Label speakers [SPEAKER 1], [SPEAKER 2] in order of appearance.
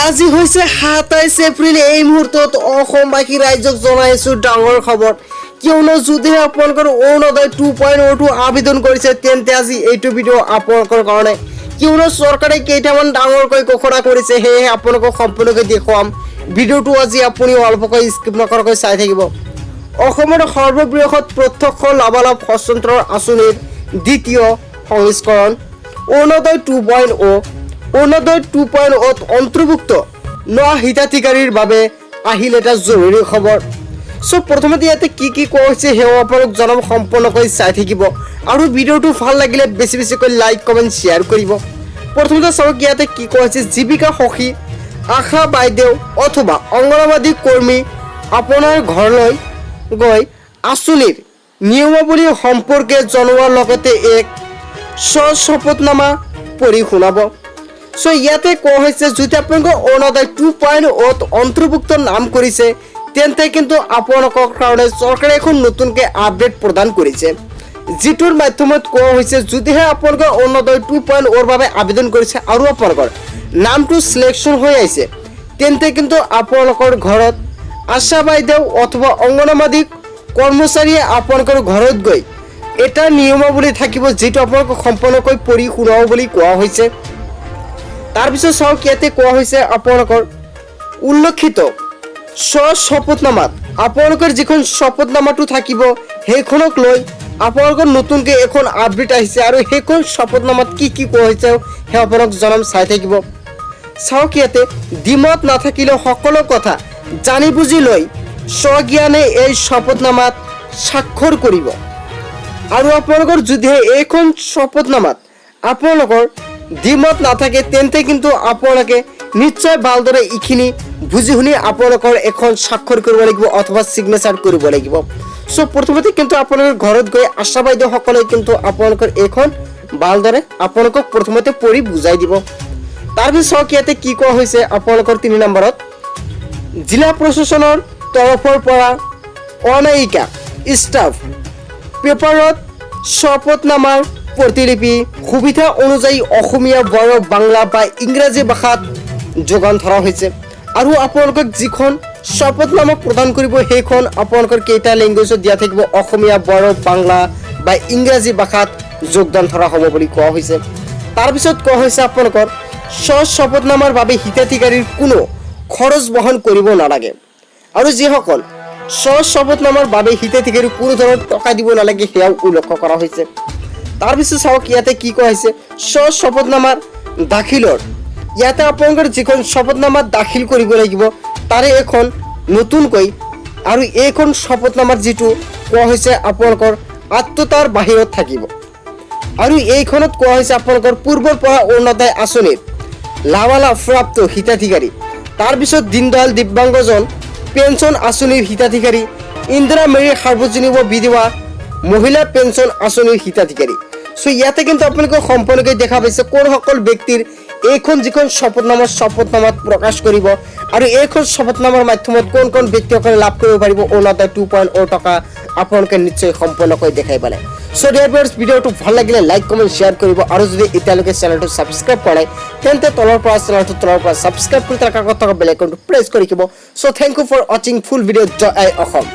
[SPEAKER 1] আজি হৈছে ২৭ এপ্ৰিল। এই মুহূৰ্তত অসমবাসী ৰাইজক জনাইছোঁ ডাঙৰ খবৰ, কিয়নো যদিহে আপোনালোকৰ অৰুণোদয় 2.0টো আবেদন কৰিছে তেন্তে আজি এইটো ভিডিঅ' আপোনালোকৰ কাৰণে, কিয়নো চৰকাৰে কেইটামান ডাঙৰকৈ ঘোষণা কৰিছে, সেয়েহে আপোনালোকক সম্পূৰ্ণকৈ দেখুৱাম। ভিডিঅ'টো আজি আপুনি অল্পকৈ স্কিপ নকৰাকৈ চাই থাকিব। অসমৰ সৰ্ববৃহৎ প্ৰত্যক্ষ লাভালাভ হস্তান্তৰ আঁচনিৰ দ্বিতীয় সংস্কৰণ অৰুণোদয় 2.0 অৰুণোদয় 2.0ত অন্তৰ্ভুক্ত নোৱা হিতাধিকাৰীৰ বাবে আহিল এটা জৰুৰী খবৰ। প্ৰথমতে ইয়াতে কি কোৱা হৈছে সেয়া আপোনালোক জনাম, সম্পূৰ্ণকৈ চাই থাকিব আৰু ভিডিঅ'টো ভাল লাগিলে বেছি বেছিকৈ লাইক কমেণ্ট শ্বেয়াৰ কৰিব। প্ৰথমতে চাওক ইয়াতে কি কোৱা হৈছে, জীৱিকা সখী, আশা বাইদেউ অথবা অংগনবাদী কৰ্মী আপোনাৰ ঘৰলৈ গৈ আঁচনিৰ নিয়মাৱলী সম্পৰ্কে জনোৱাৰ লগতে এক শপতনামা পঢ়ি শুনাব। ইয়াতে কোৱা হৈছে যদি আপোনালোকৰ অৰুণোদয় 2.0ত অন্তৰ্ভুক্ত নাম কৰিছে তেন্তে কিন্তু আপোনালোকৰ কাৰণে চৰকাৰে এখন নতুনকৈ আপডেট প্ৰদান কৰিছে, যিটোৰ মাধ্যমত কোৱা হৈছে যদিহে আপোনালোকৰ অৰুণোদয় 2.0ৰ বাবে আবেদন কৰিছে আৰু আপোনালোকৰ নামটো চিলেকশ্যন হৈ আহিছে তেন্তে কিন্তু আপোনালোকৰ ঘৰত আশা বাইদেউ অথবা অংগনবাদী কৰ্মচাৰীয়ে আপোনালোকৰ ঘৰত গৈ এটা নিয়মাৱলী থাকিব, যিটো আপোনালোকক সম্পূৰ্ণকৈ পঢ়ি শুনাব বুলি কোৱা হৈছে। তাৰপিছত চাওক ইয়াতে কোৱা হৈছে আপোনালোকৰ উল্লেখিত শপতনামাত আপোনালোকৰ যিখন শপতনামাটো থাকিব সেইখনক লৈ আপোনালোকৰ নতুনকৈ এখন আপডেট আহিছে আৰু সেইখন শপতনামাত কি কোৱা হৈছে সেই আপোনালোক জনাম, চাই থাকিব। চাওক ইয়াতে দ্বিমত নাথাকিলেও সকলো কথা জানি বুজি লৈ স্বজ্ঞানে এই শপতনামাত স্বাক্ষৰ কৰিব আৰু আপোনালোকৰ যদিহে এইখন শপতনামাত আপোনালোকৰ দ্বিমত নাথাকে তেন্তে কিন্তু আপোনালোকে নিশ্চয় ভালদৰে এইখিনি বুজি শুনি আপোনালোকৰ এখন স্বাক্ষৰ কৰিব লাগিব অথবা চিগনেচাৰ কৰিব লাগিব। প্ৰথমতে কিন্তু আপোনালোকৰ ঘৰত গৈ আশা বাইদেউসকলে কিন্তু আপোনালোকৰ এইখন ভালদৰে আপোনালোকক প্ৰথমতে পঢ়ি বুজাই দিব। তাৰপিছত চাওক ইয়াতে কি কোৱা হৈছে আপোনালোকৰ 3 নম্বৰত, জিলা প্ৰশাসনৰ তৰফৰ পৰা অনায়িকা ষ্টাফ পেপাৰত শপতনামাৰ প্ৰতিলিপি সুবিধা অনুযায়ী অসমীয়া, বড়ো, বাংলা বা ইংৰাজী ভাষাত যোগান ধৰা হৈছে আৰু আপোনালোকক যিখন শপতনামা প্ৰদান কৰিব সেইখন আপোনালোকৰ কেইটা লেংগুৱেজত দিয়া থাকিব, অসমীয়া, বড়ো, বাংলা বা ইংৰাজী ভাষাত যোগদান ধৰা হ'ব বুলি কোৱা হৈছে। তাৰপিছত কোৱা হৈছে আপোনালোকৰ শপতনামাৰ বাবে হিতাধিকাৰীৰ কোনো খৰচ বহন কৰিব নালাগে আৰু যিসকল শপতনামাৰ বাবে হিতাধিকাৰী কোনো ধৰণৰ টকা দিব নালাগে সেয়াও উল্লেখ কৰা হৈছে। তাৰপিছত চাওক ইয়াতে কি কোৱা হৈছে, শপতনামাৰ দাখিলৰ ইয়াতে আপোনালোকৰ যিখন শপতনামা দাখিল কৰিব লাগিব তাৰে এখন নতুনকৈ আৰু এইখন শপতনামাৰ যিটো কোৱা হৈছে আপোনালোকৰ আত্মতাৰ বাহিৰত থাকিব আৰু এইখনত কোৱা হৈছে আপোনালোকৰ পূৰ্বৰ পৰা অৰুণোদয় আঁচনিৰ লাভালাভ প্ৰাপ্ত হিতাধিকাৰী, তাৰপিছত দীনদয়াল দিব্যাংগজন পেঞ্চন আঁচনিৰ হিতাধিকাৰী, ইন্দিৰা মেৰী সাৰ্বজনীন বিধৱা মহিলা পেঞ্চন আঁচনিৰ হিতাধিকাৰী। ইয়াতে কিন্তু আপোনালোকে সম্পূৰ্ণকৈ দেখা পাইছে কোন সকল ব্যক্তিৰ এইখন যিখন শপতনামাত প্ৰকাশ কৰিব আৰু এইখন শপতনামাৰ মাধ্যমত কোন কোন ব্যক্তিসকলে লাভ কৰিব পাৰিব অৰুণোদয় 2.0 টকা আপোনালোকে নিশ্চয় সম্পূৰ্ণকৈ দেখাই পালে। ডিয়াৰ ভিউৱাৰ্ছ, ভিডিঅ'টো ভাল লাগিলে লাইক কমেণ্ট শ্বেয়াৰ কৰিব আৰু যদি এতিয়ালৈকে চেনেলটো ছাবস্ক্ৰাইব কৰা নাই তেন্তে তলৰ পৰা ছাবস্ক্ৰাইব কৰি তাৰ কাষত থকা বেল আইকনটো প্ৰেছ কৰি দিব। থেংক ইউ ফৰ ৱাচিং ফুল ভিডিঅ'। জয় অসম।